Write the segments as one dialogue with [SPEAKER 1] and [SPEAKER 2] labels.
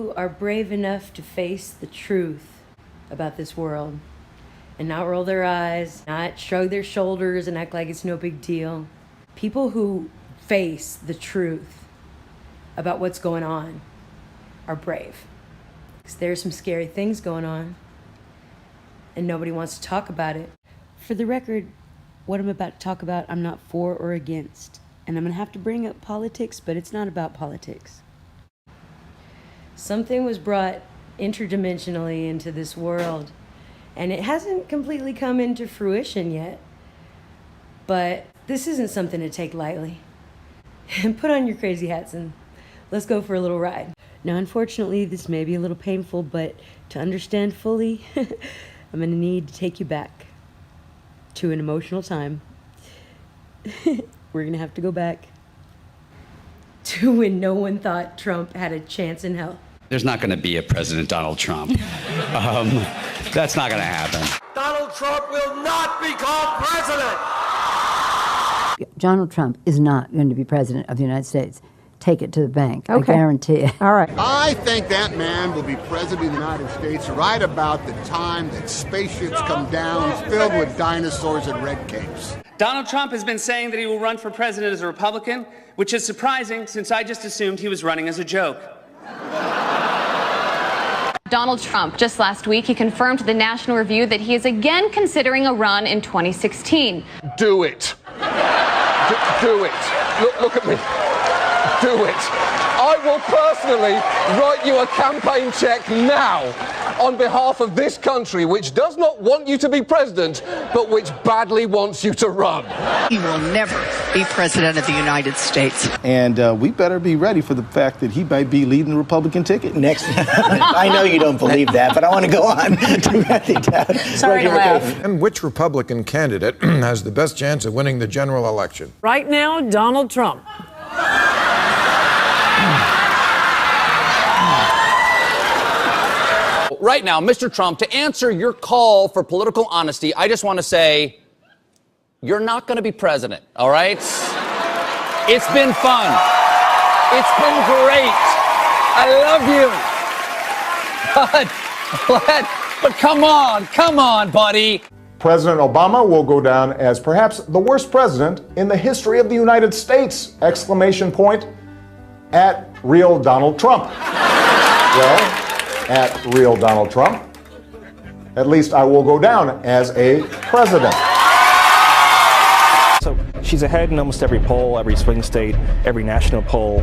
[SPEAKER 1] who are brave enough to face the truth about this world and not roll their eyes, not shrug their shoulders and act like it's no big deal. People who face the truth about what's going on are brave. Because there's some scary things going on and nobody wants to talk about it. For the record, what I'm about to talk about, I'm not for or against. And I'm going to have to bring up politics, but it's not about politics. Something was brought interdimensionally into this world, and it hasn't completely come into fruition yet. But this isn't something to take lightly. And put on your crazy hats and let's go for a little ride. Now, unfortunately, this may be a little painful, but to understand fully, I'm going to need to take you back to an emotional time. We're going to have to go back to when no one thought Trump had a chance in hell.
[SPEAKER 2] There's not going to be a President Donald Trump. That's not going to happen.
[SPEAKER 3] Donald Trump will not become president.
[SPEAKER 4] Donald Trump is not going to be president of the United States. Take it to the bank. Okay. I guarantee it.
[SPEAKER 5] All right.
[SPEAKER 6] I think that man will be president of the United States right about the time that spaceships come down filled with dinosaurs and red capes.
[SPEAKER 7] Donald Trump has been saying that he will run for president as a Republican, which is surprising since I just assumed he was running as a joke.
[SPEAKER 8] Donald Trump, just last week, he confirmed to the National Review that he is again considering a run in 2016.
[SPEAKER 9] Do it. Do it. Look at me. Do it. I will personally write you a campaign check now on behalf of this country, which does not want you to be president, but which badly wants you to run.
[SPEAKER 10] He will never be president of the United States.
[SPEAKER 11] And we better be ready for the fact that he might be leading the Republican ticket next.
[SPEAKER 12] I know you don't believe that, but I want to go on.
[SPEAKER 5] Sorry to laugh.
[SPEAKER 13] And which Republican candidate has the best chance of winning the general election?
[SPEAKER 5] Right now, Donald Trump.
[SPEAKER 14] Right now, Mr. Trump, to answer your call for political honesty, I just want to say, you're not going to be president, all right? It's been fun. It's been great. I love you. But come on, buddy.
[SPEAKER 15] President Obama will go down as perhaps the worst president in the history of the United States! Exclamation point at real Donald Trump. Well, at real Donald Trump, at least I will go down as a president.
[SPEAKER 16] So she's ahead in almost every poll, every swing state, every national poll.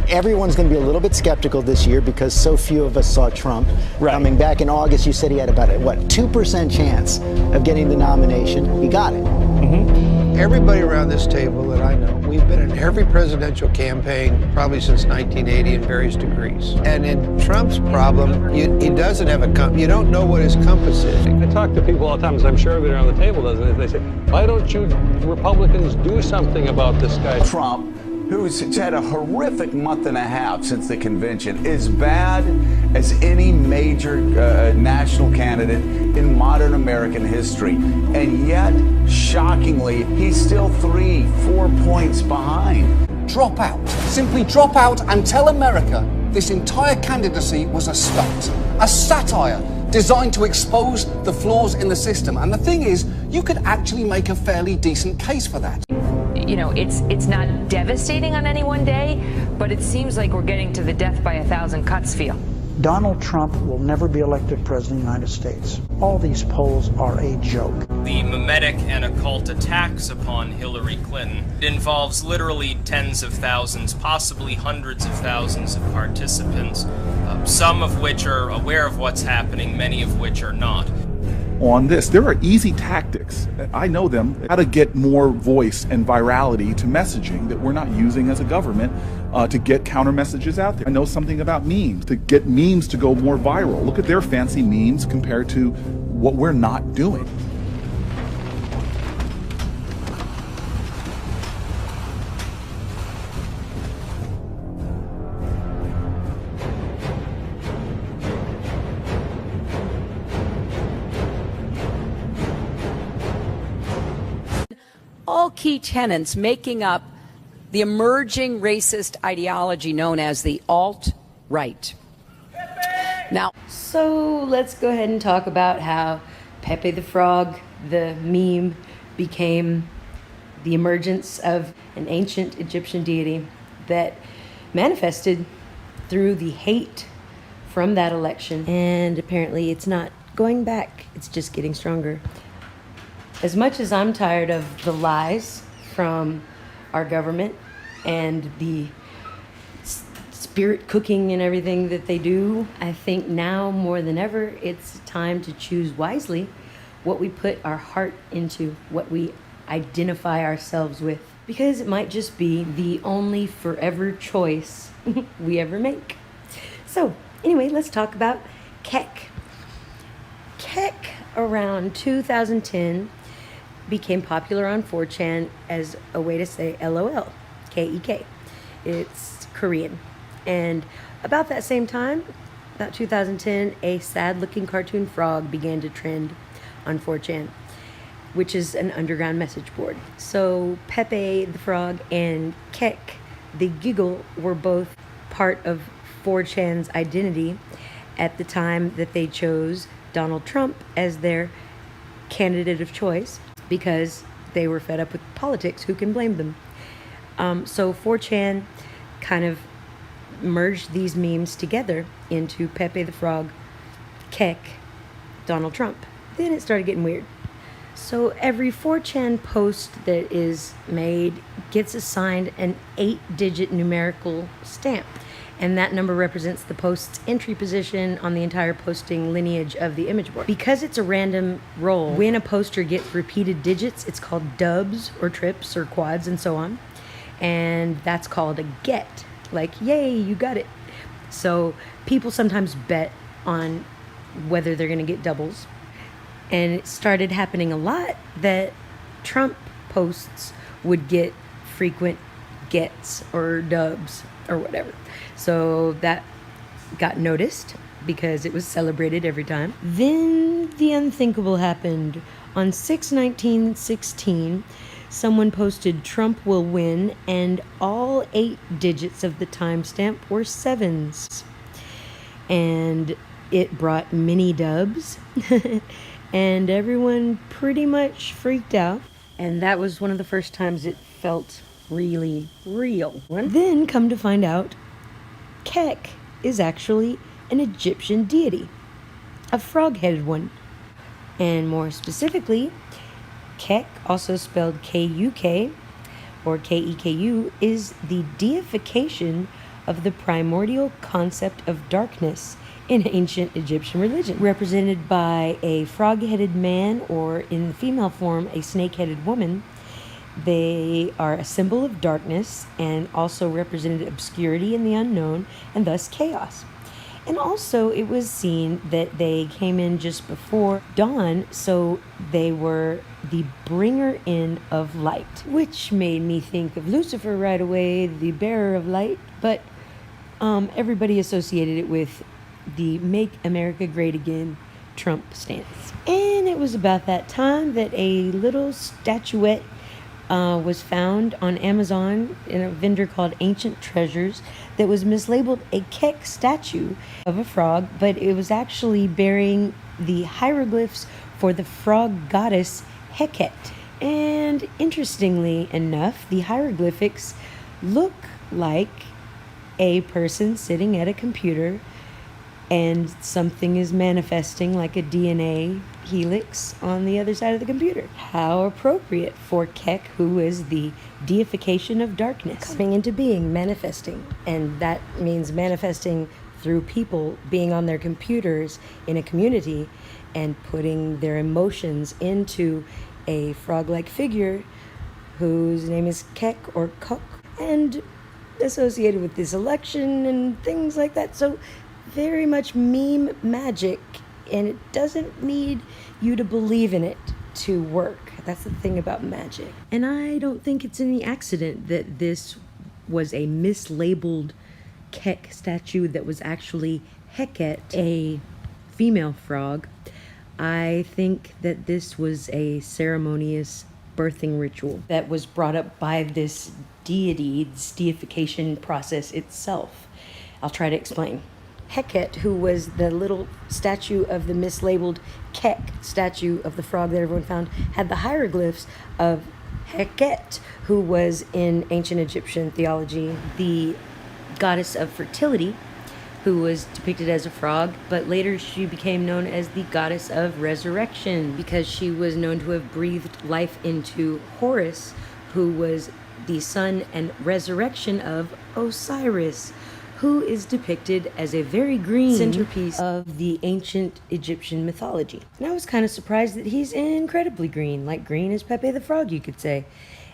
[SPEAKER 12] Everyone's going to be a little bit skeptical this year because so few of us saw Trump. Right. Coming back in August, you said he had about a 2% chance of getting the nomination. He got it.
[SPEAKER 3] Mm-hmm. Everybody around this table that I know, we've been in every presidential campaign probably since 1980 in various degrees. And in Trump's problem, he doesn't have you don't know what his compass is.
[SPEAKER 17] I talk to people all the time, as I'm sure everybody around the table does, and they say, why don't you Republicans do something about this guy?
[SPEAKER 18] Trump, who's had a horrific month and a half since the convention, as bad as any major national candidate in modern American history. And yet, shockingly, he's still 3-4 points behind.
[SPEAKER 19] Drop out. Simply drop out and tell America this entire candidacy was a stunt, a satire designed to expose the flaws in the system. And the thing is, you could actually make a fairly decent case for that.
[SPEAKER 20] You know, it's not devastating on any one day, but it seems like we're getting to the death by 1,000 cuts feel.
[SPEAKER 7] Donald Trump will never be elected president of the United States. All these polls are a joke.
[SPEAKER 2] The mimetic and occult attacks upon Hillary Clinton involves literally tens of thousands, possibly hundreds of thousands of participants, some of which are aware of what's happening, many of which are not.
[SPEAKER 11] On this, there are easy tactics. I know them. How to get more voice and virality to messaging that we're not using as a government to get counter messages out there. I know something about memes, to get memes to go more viral. Look at their fancy memes compared to what we're not doing.
[SPEAKER 5] All key tenets making up the emerging racist ideology known as the alt-right. Now,
[SPEAKER 1] so let's go ahead and talk about how Pepe the Frog, the meme, became the emergence of an ancient Egyptian deity that manifested through the hate from that election. And apparently it's not going back, it's just getting stronger. As much as I'm tired of the lies from our government and the spirit cooking and everything that they do, I think now more than ever it's time to choose wisely what we put our heart into, what we identify ourselves with, because it might just be the only forever choice we ever make. So anyway, let's talk about KEK. KEK around 2010 became popular on 4chan as a way to say LOL, KEK. It's Korean. And about that same time, about 2010, a sad-looking cartoon frog began to trend on 4chan, which is an underground message board. So Pepe the Frog and KEK the Giggle were both part of 4chan's identity at the time that they chose Donald Trump as their candidate of choice because they were fed up with politics. Who can blame them? So 4chan kind of merged these memes together into Pepe the Frog, KEK, Donald Trump. Then it started getting weird. So every 4chan post that is made gets assigned an 8-digit numerical stamp. And that number represents the post's entry position on the entire posting lineage of the image board. Because it's a random roll, when a poster gets repeated digits, it's called dubs or trips or quads and so on. And that's called a get. Like, yay, you got it. So people sometimes bet on whether they're going to get doubles. And it started happening a lot that Trump posts would get frequent gets or dubs or whatever. So that got noticed because it was celebrated every time. Then the unthinkable happened. On 6/19/16, someone posted Trump will win, and all 8 digits of the timestamp were 7s. And it brought mini dubs. And everyone pretty much freaked out. And that was one of the first times it felt really real. Then come to find out, KEK is actually an Egyptian deity, a frog-headed one. And more specifically, KEK, also spelled K-U-K or K-E-K-U, is the deification of the primordial concept of darkness in ancient Egyptian religion, represented by a frog-headed man, or in the female form, a snake-headed woman. They are a symbol of darkness and also represented obscurity and the unknown, and thus chaos. And also it was seen that they came in just before dawn, so they were the bringer in of light, which made me think of Lucifer right away, the bearer of light, but everybody associated it with the Make America Great Again Trump stance. And it was about that time that a little statuette was found on Amazon in a vendor called Ancient Treasures that was mislabeled a KEK statue of a frog, but it was actually bearing the hieroglyphs for the frog goddess Heket. And interestingly enough, the hieroglyphics look like a person sitting at a computer and something is manifesting like a DNA helix on the other side of the computer. How appropriate for KEK, who is the deification of darkness, coming into being, manifesting. And that means manifesting through people being on their computers in a community and putting their emotions into a frog-like figure whose name is KEK or KOK, and associated with this election and things like that. So very much meme magic, and it doesn't need you to believe in it to work. That's the thing about magic. And I don't think it's any accident that this was a mislabeled KEK statue that was actually Heket, a female frog. I think that this was a ceremonious birthing ritual that was brought up by this deity, this deification process itself. I'll try to explain. Heket, who was the little statue of the mislabeled KEK statue of the frog that everyone found, had the hieroglyphs of Heket, who was in ancient Egyptian theology the goddess of fertility, who was depicted as a frog, but later she became known as the goddess of resurrection because she was known to have breathed life into Horus, who was the son and resurrection of Osiris, who is depicted as a very green centerpiece of the ancient Egyptian mythology. And I was kind of surprised that he's incredibly green, like green as Pepe the Frog, you could say.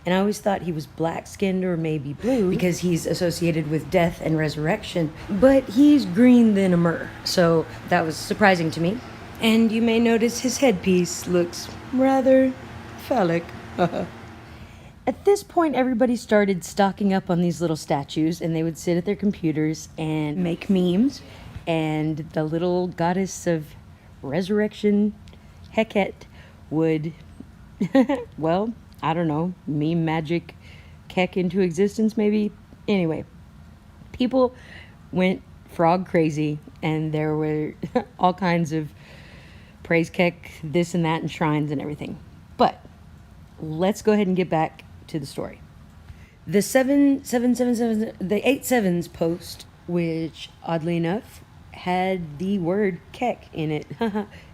[SPEAKER 1] And I always thought he was black-skinned or maybe blue because he's associated with death and resurrection. But he's green than a myrrh, so that was surprising to me. And you may notice his headpiece looks rather phallic. At this point, everybody started stocking up on these little statues, and they would sit at their computers and make memes. And the little goddess of resurrection, Heket, would, well, I don't know, meme magic KEK into existence, maybe? Anyway, people went frog crazy, and there were all kinds of praise KEK, this and that, and shrines and everything. But let's go ahead and get back to the story. The 8 sevens post, which oddly enough had the word KEK in it.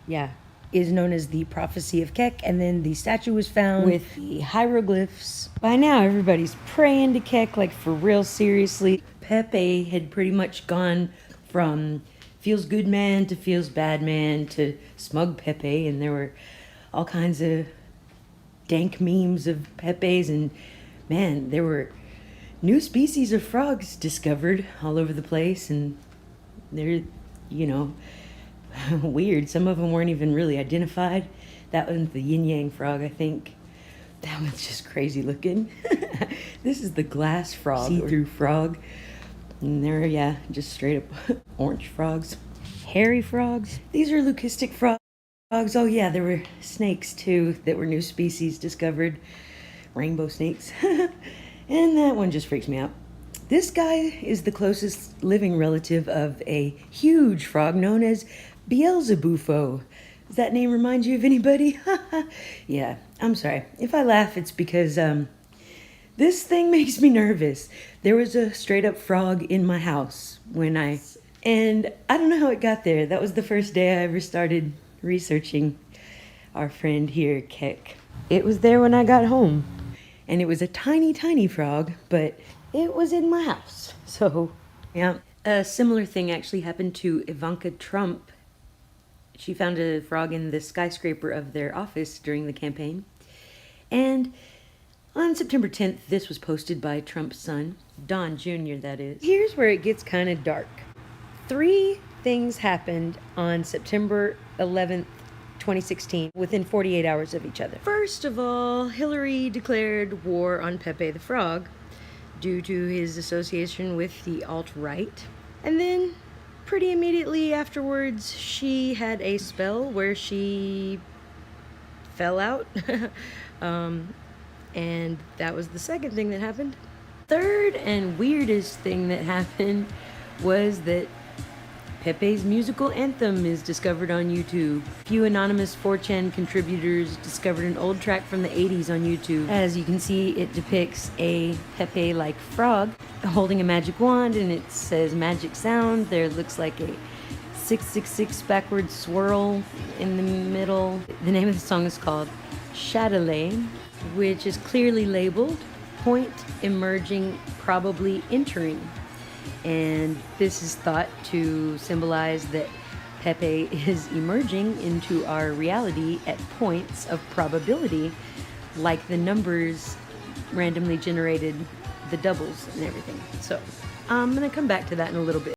[SPEAKER 1] Yeah. Is known as the prophecy of KEK, and then the statue was found with the hieroglyphs. By now, everybody's praying to KEK, like for real seriously. Pepe had pretty much gone from feels good man to feels bad man to smug Pepe, and there were all kinds of dank memes of Pepes, and man, there were new species of frogs discovered all over the place, and they're, you know, weird. Some of them weren't even really identified. That one's the yin-yang frog, I think. That one's just crazy looking. This is the glass frog, see-through frog. And they're, yeah, just straight up orange frogs. Hairy frogs. These are leucistic frogs. Oh yeah, there were snakes too that were new species discovered. Rainbow snakes. And that one just freaks me out. This guy is the closest living relative of a huge frog known as Beelzebufo. Does that name remind you of anybody? Yeah, I'm sorry. If I laugh, it's because this thing makes me nervous. There was a straight up frog in my house and I don't know how it got there. That was the first day I ever started researching our friend here, KEK. It was there when I got home. And it was a tiny, tiny frog, but it was in my house. So, yeah. A similar thing actually happened to Ivanka Trump. She found a frog in the skyscraper of their office during the campaign. And on September 10th, this was posted by Trump's son, Don Jr., that is. Here's where it gets kind of dark. 3 things happened on September 11th, 2016, within 48 hours of each other. First of all, Hillary declared war on Pepe the Frog due to his association with the alt-right. And then, pretty immediately afterwards, she had a spell where she fell out. And that was the second thing that happened. Third and weirdest thing that happened was that Pepe's musical anthem is discovered on YouTube. A few anonymous 4chan contributors discovered an old track from the 80s on YouTube. As you can see, it depicts a Pepe-like frog holding a magic wand, and it says magic sound. There looks like a 666 backward swirl in the middle. The name of the song is called Chatelet, which is clearly labeled point emerging, probably entering. And this is thought to symbolize that Pepe is emerging into our reality at points of probability, like the numbers randomly generated, the doubles and everything. So I'm going to come back to that in a little bit.